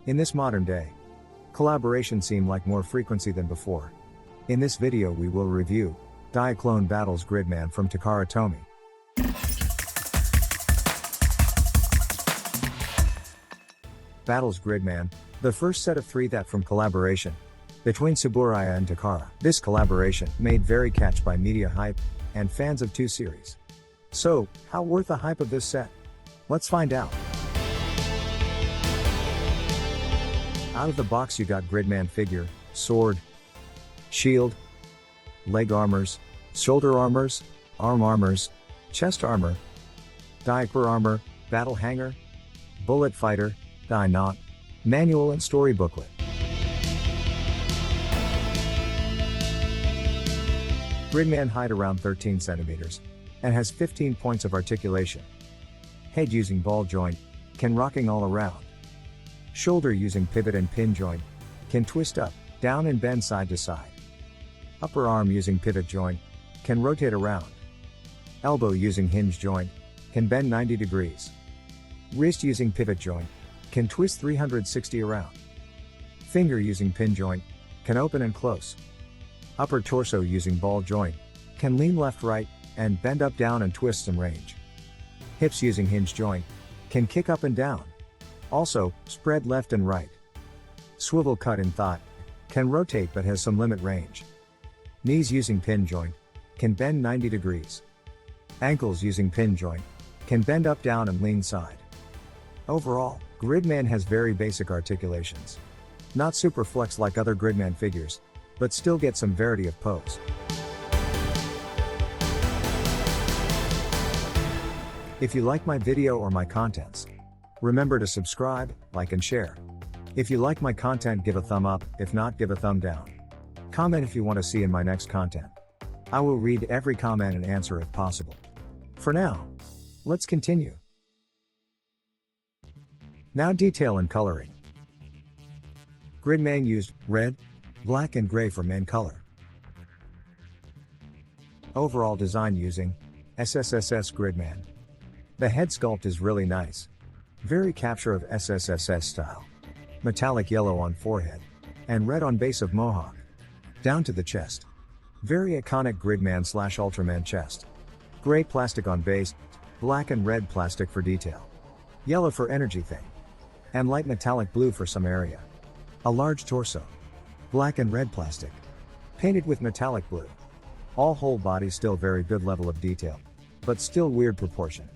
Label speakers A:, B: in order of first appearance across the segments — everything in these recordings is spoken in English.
A: In this modern day, collaboration seem like more frequency than before. In this video we will review Diaclone Battles Gridman from Takara Tomy. Battles Gridman, the first set of 3 that from collaboration between Tsuburaya and Takara. This collaboration made very catch by media hype and fans of 2 series. So, how worth the hype of this set? Let's find out. Out of the box you got Gridman figure, sword, shield, leg armors, shoulder armors, arm armors, chest armor, diaper armor, battle hanger, bullet fighter, die knot, manual and story booklet. Gridman height around 13 centimeters and has 15 points of articulation. Head using ball joint, can rocking all around. Shoulder using pivot and pin joint, can twist up, down and bend side to side. Upper arm using pivot joint, can rotate around. Elbow using hinge joint, can bend 90 degrees. Wrist using pivot joint, can twist 360 around. Finger using pin joint, can open and close. Upper torso using ball joint, can lean left right, and bend up down and twist some range. Hips using hinge joint, can kick up and down. Also, spread left and right. Swivel cut in thigh, can rotate but has some limit range. Knees using pin joint, can bend 90 degrees. Ankles using pin joint, can bend up down and lean side. Overall, Gridman has very basic articulations. Not super flex like other Gridman figures, but still get some variety of pose. If you like my video or my contents, remember to subscribe, like and share. If you like my content, give a thumb up, if not, give a thumb down. Comment if you want to see in my next content. I will read every comment and answer if possible. For now, let's continue. Now detail and coloring. Gridman used red, black and gray for main color. Overall design using ssss.gridman. The head sculpt is really nice. Very capture of SSSS style. Metallic yellow on forehead, and red on base of mohawk. Down to the chest. Very iconic Gridman / Ultraman chest. Gray plastic on base, black and red plastic for detail. Yellow for energy thing. And light metallic blue for some area. A large torso. Black and red plastic. Painted with metallic blue. All whole body still very good level of detail. But still weird proportion.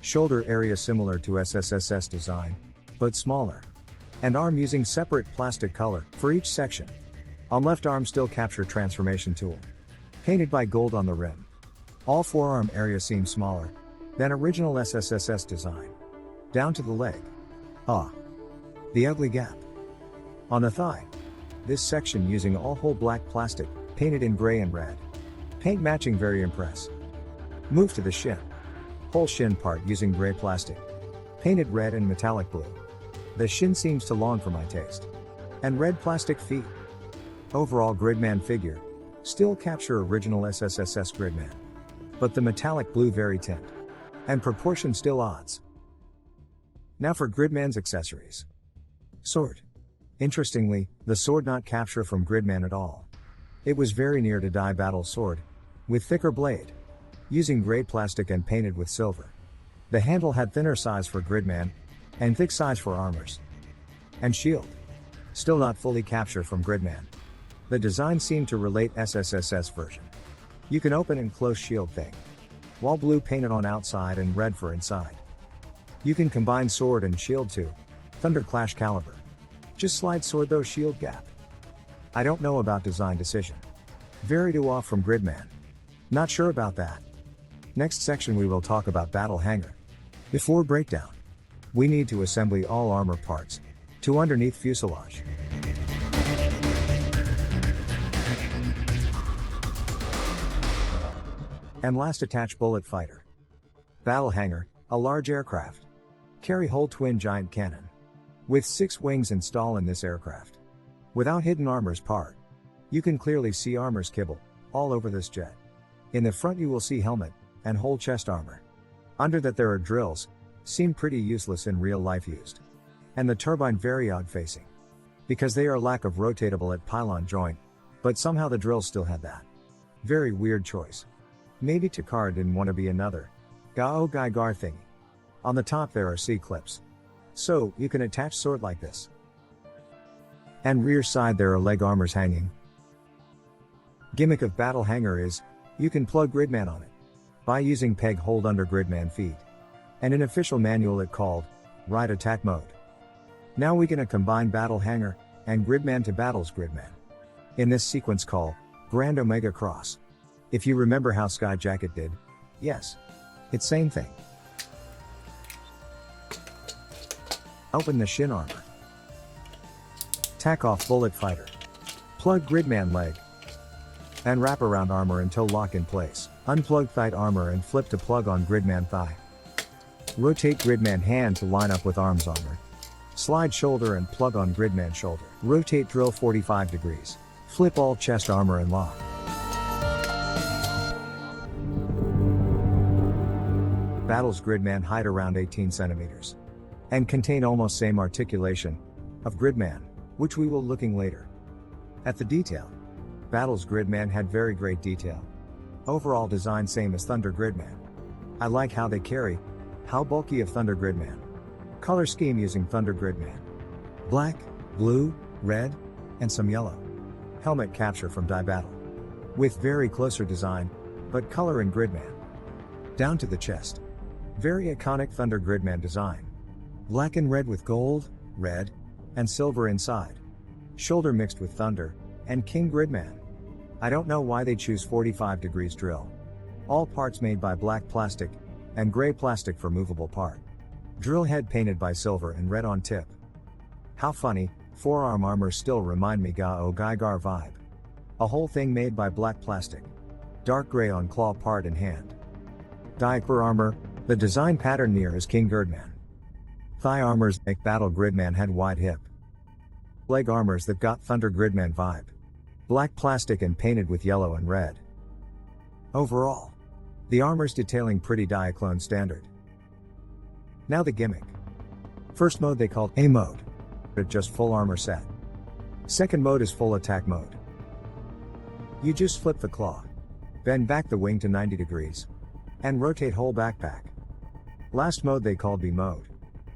A: Shoulder area similar to SSSS design, but smaller. And arm using separate plastic color for each section. On left arm still capture transformation tool. Painted by gold on the rim. All forearm area seems smaller than original SSSS design. Down to the leg. The ugly gap. On the thigh. This section using all whole black plastic, painted in gray and red. Paint matching very impress. Move to the shin. Whole shin part using gray plastic. Painted red and metallic blue. The shin seems too long for my taste. And red plastic feet. Overall Gridman figure. Still capture original SSSS Gridman. But the metallic blue very tint. And proportion still odds. Now for Gridman's accessories. Sword. Interestingly, the sword not capture from Gridman at all. It was very near to Die Battle sword. With thicker blade. Using gray plastic and painted with silver. The handle had thinner size for Gridman, and thick size for armors. And shield. Still not fully capture from Gridman. The design seemed to relate SSSS version. You can open and close shield thing. Wall blue painted on outside and red for inside. You can combine sword and shield too. Thunder Clash caliber. Just slide sword though shield gap. I don't know about design decision. Very too off from Gridman. Not sure about that. Next section we will talk about battle hanger. Before breakdown. We need to assemble all armor parts to underneath fuselage. And last attach bullet fighter. Battle hanger, a large aircraft. Carry whole twin giant cannon. With 6 wings installed in this aircraft. Without hidden armors part. You can clearly see armors kibble all over this jet. In the front you will see helmet and whole chest armor. Under that there are drills, seem pretty useless in real life used. And the turbine very odd facing. Because they are lack of rotatable at pylon joint, but somehow the drill still had that. Very weird choice. Maybe Takara didn't want to be another Gao Gaigar thingy. On the top there are C-clips. So, you can attach sword like this. And rear side there are leg armors hanging. Gimmick of battle hanger is, you can plug Gridman on it. By using peg hold under Gridman feet. And in official manual it called, ride attack mode. Now we gonna combine battle hanger, and Gridman to battles Gridman. In this sequence call, Grand Omega Cross. If you remember how Sky Jacket did. Yes. It's same thing. Open the shin armor. Tack off bullet fighter. Plug Gridman leg. And wrap around armor until lock in place. Unplug thigh armor and flip to plug on Gridman thigh. Rotate Gridman hand to line up with arms armor. Slide shoulder and plug on Gridman shoulder. Rotate drill 45 degrees. Flip all chest armor and lock. Battles Gridman height around 18 centimeters. And contain almost same articulation of Gridman, which we will looking later. At the detail. Battles Gridman had very great detail. Overall design same as Thunder Gridman. I like how they carry, how bulky of Thunder Gridman. Color scheme using Thunder Gridman. Black, blue, red, and some yellow. Helmet capture from Die Battle. With very closer design, but color in Gridman. Down to the chest. Very iconic Thunder Gridman design. Black and red with gold, red, and silver inside. Shoulder mixed with Thunder, and King Gridman. I don't know why they choose 45 degrees drill. All parts made by black plastic, and gray plastic for movable part. Drill head painted by silver and red on tip. How funny, forearm armor still remind me Gao Gaigar vibe. A whole thing made by black plastic. Dark gray on claw part and hand. Diaper armor, the design pattern near is King Gridman. Thigh armors make battle Gridman had wide hip. Leg armors that got Thunder Gridman vibe. Black plastic and painted with yellow and red. Overall, the armor's detailing pretty Diaclone standard. Now the gimmick. First mode they called A mode. But just full armor set. Second mode is full attack mode. You just flip the claw. Bend back the wing to 90 degrees. And rotate whole backpack. Last mode they called B mode.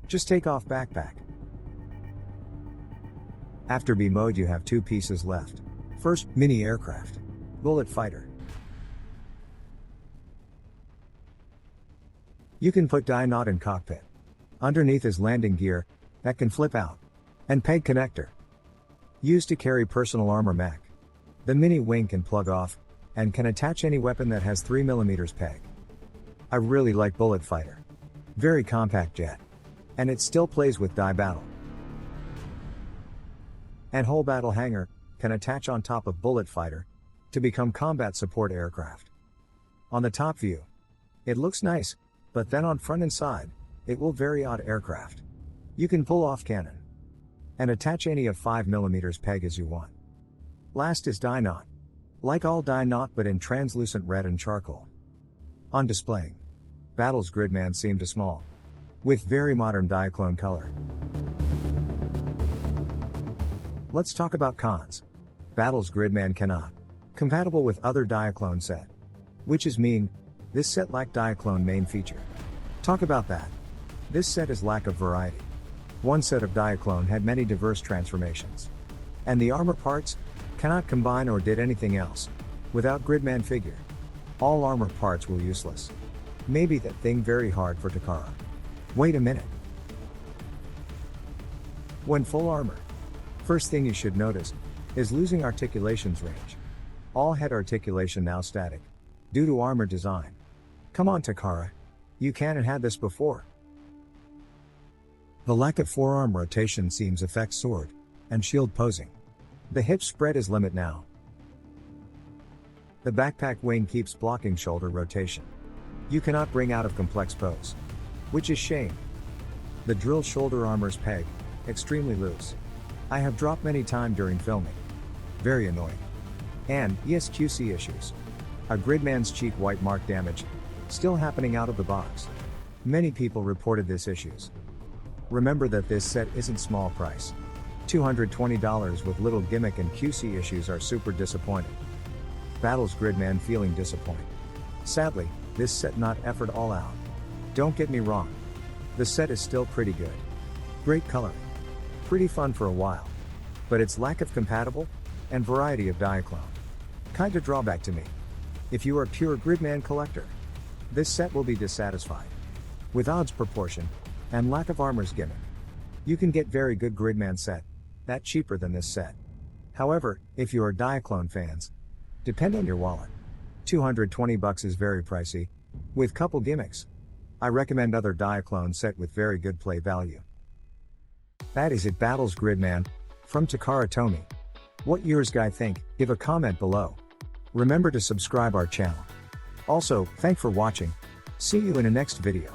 A: Just take off backpack. After B mode you have two pieces left. First, mini aircraft. Bullet fighter. You can put die knot in cockpit. Underneath is landing gear, that can flip out. And peg connector. Used to carry personal armor mech. The mini wing can plug off, and can attach any weapon that has 3mm peg. I really like bullet fighter. Very compact jet. And it still plays with Die Battle. And whole battle hanger, can attach on top of bullet fighter, to become combat support aircraft. On the top view, it looks nice, but then on front and side, it will very odd aircraft. You can pull off cannon. And attach any of 5mm peg as you want. Last is die knot. Like all die knot but in translucent red and charcoal. On displaying. Battles Gridman seemed too small. With very modern Diaclone color. Let's talk about cons. Battles Gridman cannot. Compatible with other Diaclone set. Which is mean, this set lack Diaclone main feature. Talk about that. This set is lack of variety. One set of Diaclone had many diverse transformations. And the armor parts, cannot combine or did anything else, without Gridman figure. All armor parts were useless. Maybe that thing very hard for Takara. Wait a minute. When full armor. First thing you should notice, is losing articulations range. All head articulation now static. Due to armor design. Come on Takara. You can't have had this before. The lack of forearm rotation seems affects sword, and shield posing. The hip spread is limit now. The backpack wing keeps blocking shoulder rotation. You cannot bring out of complex pose. Which is shame. The drill shoulder armor's peg, extremely loose. I have dropped many time during filming. Very annoying. And, ESQC issues. A Gridman's cheek white mark damage, still happening out of the box. Many people reported this issues. Remember that this set isn't small price. $220 with little gimmick and QC issues are super disappointing. Battles Gridman feeling disappointed. Sadly, this set not effort all out. Don't get me wrong. The set is still pretty good. Great coloring. Pretty fun for a while. But its lack of compatible and variety of Diaclone. Kinda drawback to me. If you are a pure Gridman collector, this set will be dissatisfied. With odds proportion and lack of armor's gimmick, you can get very good Gridman set, that cheaper than this set. However, if you are Diaclone fans, depend on your wallet. $220 is very pricey. With couple gimmicks, I recommend other Diaclone set with very good play value. That is it, Battles Gridman from Takara Tomy. What yours guy think? Give a comment below. Remember to subscribe our channel. Also, thanks for watching. See you in the next video.